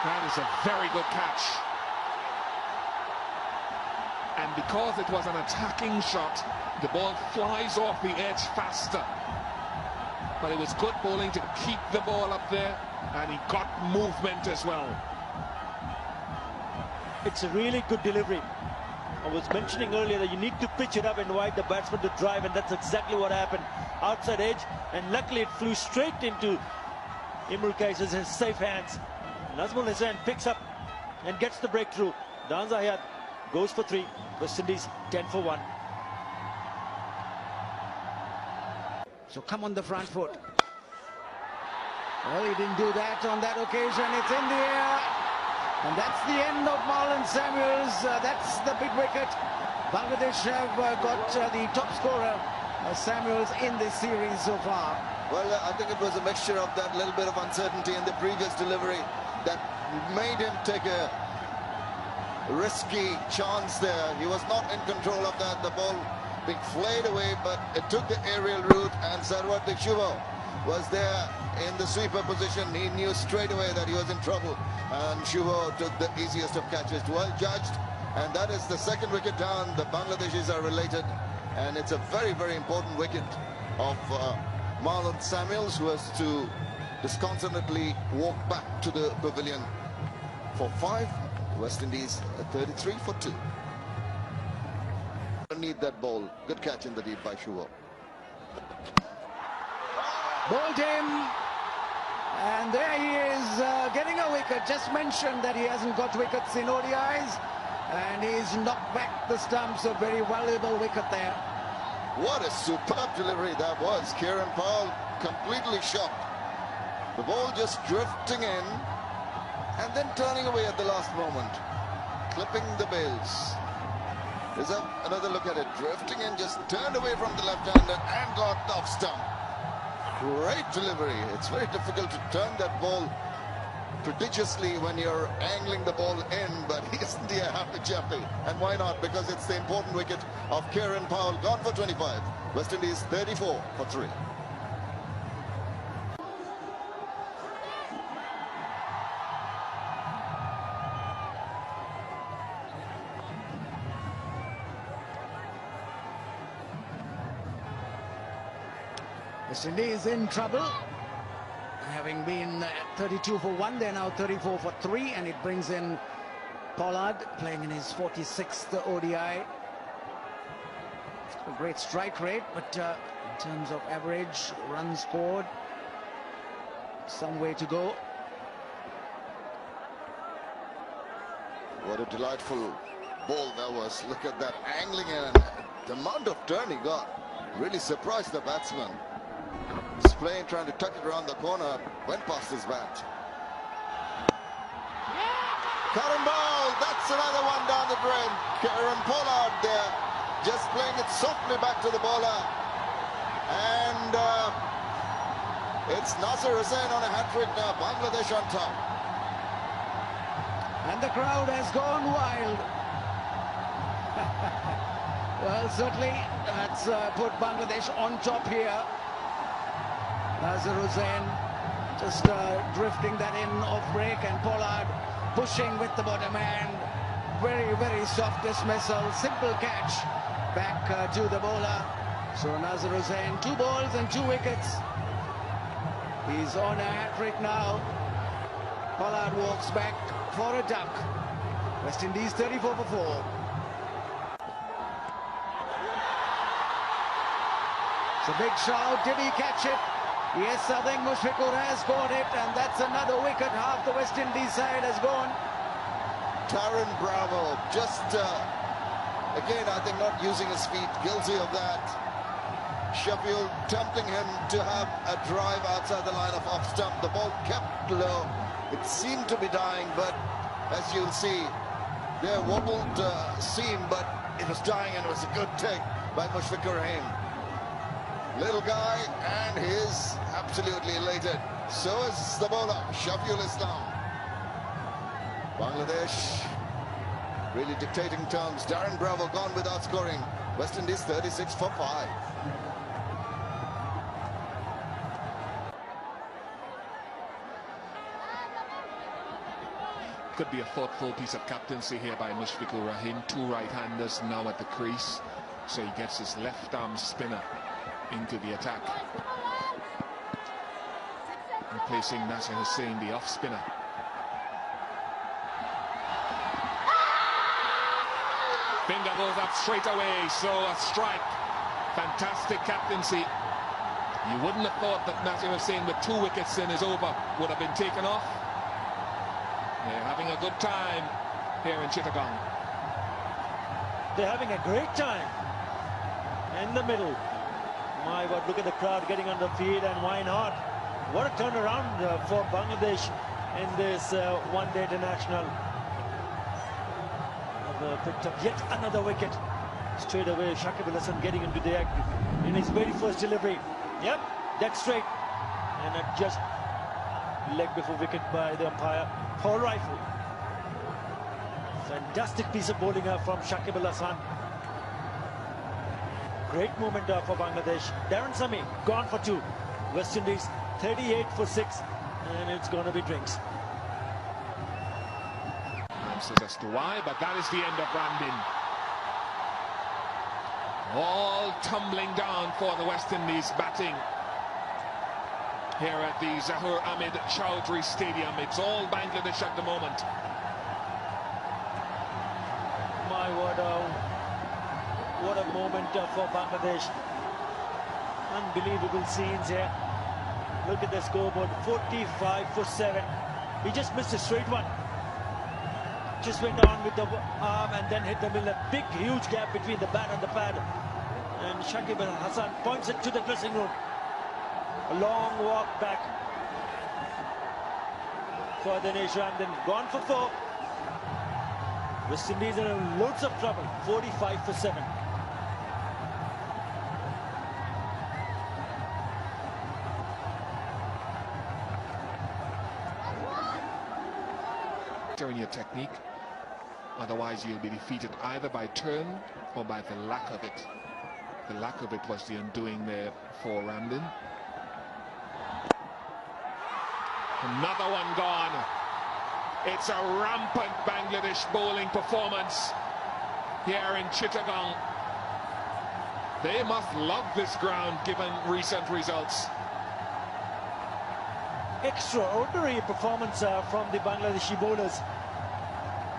That is a very good catch. And because it was an attacking shot, the ball flies off the edge faster. But it was good bowling to keep the ball up there, and he got movement as well. It's a really good delivery. I was mentioning earlier that you need to pitch it up and invite the batsman to drive, and that's exactly what happened. Outside edge, and luckily it flew straight into Imrul Kais's safe hands. Nazmul Hussain picks up and gets the breakthrough. Dhan Zahid goes for 3. West Indies 10 for 1. So come on the front foot. Well, he didn't do that on that occasion. It's in the air. And that's the end of Marlon Samuels. That's the big wicket. Bangladesh have got the top scorer, Samuels, in this series so far. Well, I think it was a mixture of that little bit of uncertainty in the previous delivery that made him take a risky chance there. He was not in control of that. The ball being flayed away, but it took the aerial route, and Sarwar Shubho was there in the sweeper position. He knew straight away that he was in trouble, and Shubho took the easiest of catches. Well judged, and that is the second wicket down. The Bangladeshis are related, and it's a very, very important wicket of Marlon Samuels, who has to disconsolately walk back to the pavilion for 5. West Indies 33 for 2. Need that ball. Good catch in the deep by Shubho. Bowled him, and there he is getting a wicket. Just mentioned that he hasn't got wickets in ODIs, and he's knocked back the stumps. A very valuable wicket there. What a superb delivery that was. Kieran Powell completely shocked. The ball just drifting in and then turning away at the last moment, clipping the bails. There's another look at it. Drifting in, just turned away from the left-hander and got off stump. Great delivery. It's very difficult to turn that ball prodigiously when you're angling the ball in, but isn't he a happy chappy? And why not? Because it's the important wicket of Kieran Powell, gone for 25. West Indies 34 for 3. West Indies in trouble. Having been 32 for 1, they're now 34 for 3, and it brings in Pollard, playing in his 46th ODI. A great strike rate, but in terms of average runs scored, some way to go. What a delightful ball that was. Look at that angling and the amount of turn he got. Really surprised the batsman. He's playing, trying to tuck it around the corner, went past his bat. Kieran Powell, that's another one down the drain. Kieran Pollard there, just playing it softly back to the bowler. And it's Nasir Hussain on a hat-trick now, Bangladesh on top. And the crowd has gone wild. Well, certainly that's put Bangladesh on top here. Nasir Hussain just drifting that in off break, and Pollard pushing with the bottom hand. Very, very soft dismissal, simple catch back to the bowler. So Nasir Hussain, 2 balls and 2 wickets. He's on a hat-trick now. Pollard walks back for a duck. West Indies 34 for 4. It's a big shout. Did he catch it? Yes, I think Mushfiqur has caught it, and that's another wicket. Half the West Indies side has gone. Darren Bravo, just again, I think not using his feet, guilty of that. Sheffield tempting him to have a drive outside the line of off stump. The ball kept low. It seemed to be dying, but as you'll see, there wobbled seam, but it was dying, and it was a good take by Mushfiqur Rahim. Little guy, and he's absolutely elated. So is the bowler, Shafiul Islam. Bangladesh really dictating terms. Darren Bravo gone without scoring. West Indies 36 for 5. could be a thoughtful piece of captaincy here by Mushfiqur Rahim. Two right-handers now at the crease, so he gets his left arm spinner into the attack, replacing Nasser Hussain, the off spinner. Finger goes up straight away, so a strike. Fantastic captaincy. You wouldn't have thought that Nasser Hussain, with 2 wickets in his over, would have been taken off. They're having a good time here in Chittagong. They're having a great time in the middle. My God, look at the crowd getting on the field, and why not? What a turnaround for Bangladesh in this one-day international. Picked up yet another wicket. Straight away, Shakib Al Hasan getting into the act in his very first delivery. Yep, dead straight. And just leg before wicket by the umpire. Paul Rifle. Fantastic piece of bowling from Shakib Al Hasan. Great movement for Bangladesh. Darren Sammy gone for 2. West Indies 38 for 6. And it's going to be drinks. Answers as to why, but that is the end of Ramdin. All tumbling down for the West Indies batting here at the Zahur Ahmed Chowdhury Stadium. It's all Bangladesh at the moment. My word, what a moment for Bangladesh. Unbelievable scenes here. Look at the scoreboard, 45 for 7. He just missed a straight one. Just went on with the arm and then hit the middle. A big, huge gap between the bat and the pad. And Shakib Al Hasan points it to the dressing room. A long walk back for Dinesh Ramdin. Gone for 4. West Indies are in loads of trouble. 45 for 7. In your technique, otherwise you'll be defeated either by turn or by the lack of it. The lack of it was the undoing there for Ramdin. Another one gone. It's a rampant Bangladesh bowling performance here in Chittagong. They must love this ground given recent results. Extraordinary performance from the Bangladeshi bowlers.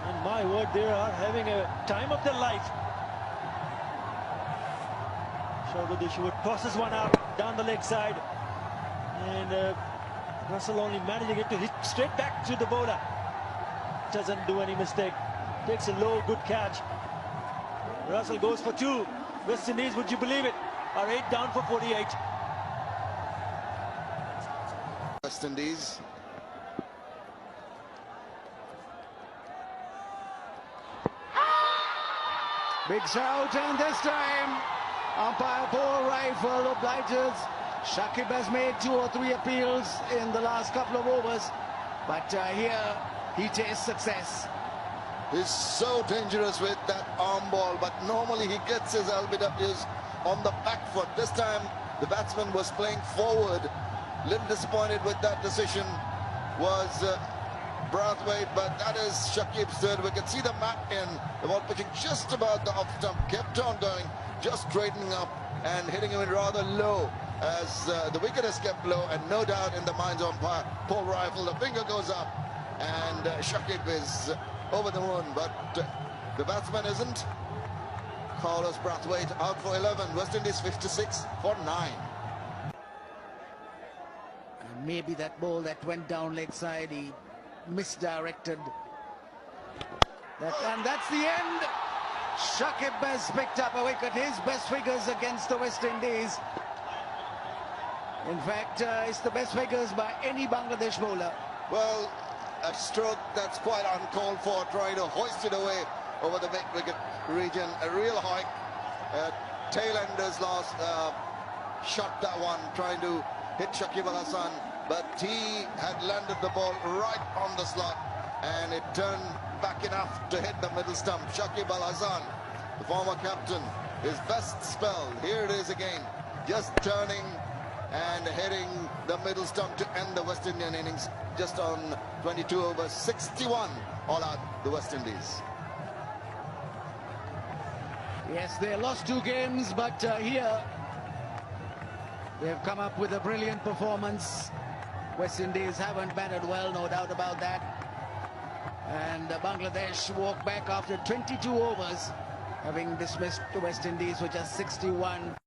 And my word, they are having a time of their life. Shoulder Wood tosses one out down the leg side. And Russell only managing it to hit straight back to the bowler. Doesn't do any mistake. Takes a low, good catch. Russell goes for 2. West Indies, would you believe it, are 8 down for 48. West Indies. Big shout, and this time umpire Paul Rifle obliges. Shakib has made 2 or 3 appeals in the last couple of overs, but here he tastes success. He's so dangerous with that arm ball, but normally he gets his LBWs on the back foot. This time the batsman was playing forward. Little disappointed with that decision was Brathwaite, but that is Shakib's 3rd wicket. See the mat in, the ball pitching just about the off stump, kept on going, just straightening up and hitting him in rather low as the wicket is kept low, and no doubt in the minds of umpire Paul Rifle, the finger goes up and Shakib is over the moon, but the batsman isn't. Carlos Brathwaite out for 11. West Indies 56 for 9. Maybe that ball that went down leg side, he misdirected that, and that's the end. Shakib has picked up a wicket, his best figures against the West Indies. In fact, it's the best figures by any Bangladesh bowler. Well, a stroke that's quite uncalled for, trying to hoist it away over the mid-wicket region. A real hike. Tail-enders last shot that one, trying to hit Shakib Al Hasan, but he had landed the ball right on the slot and it turned back enough to hit the middle stump. Shakib Al Hasan, the former captain, his best spell. Here it is again, just turning and hitting the middle stump to end the West Indian innings just on 22 overs. 61 all out the West Indies. Yes, they lost 2 games, but here they've come up with a brilliant performance. West Indies haven't batted well, no doubt about that. And Bangladesh walk back after 22 overs, having dismissed the West Indies for just 61.